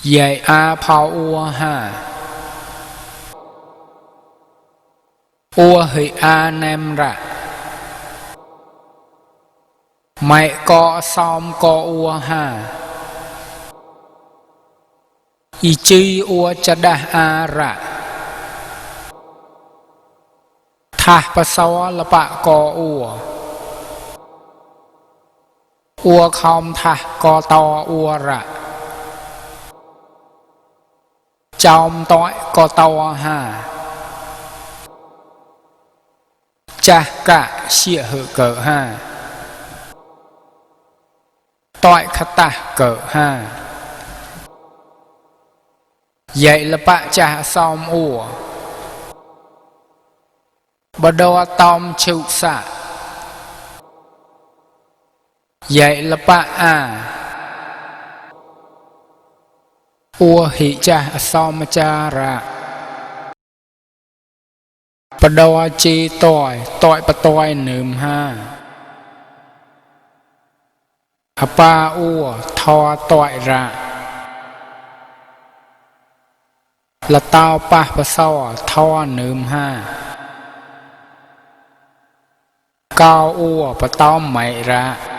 dạy a phao ua ha ua hị a nem ra mẹ có xóm có ua ha y chi ua cha đa a ra thả pa sao là bạ có ua không thả có to ua ra trong tối có to ha cha cả xịa hự cỡ ha tối khát ta cỡ ha vậy là bạ cha xóm bà đô tóm chịu xạ vậy là bạ ua hị cha xóm cha ra bà đô chi tỏi bà tỏi nườm ha bà ua thò tỏi ra là tao bà sao thò nườm ha cao ua bà tao mày ra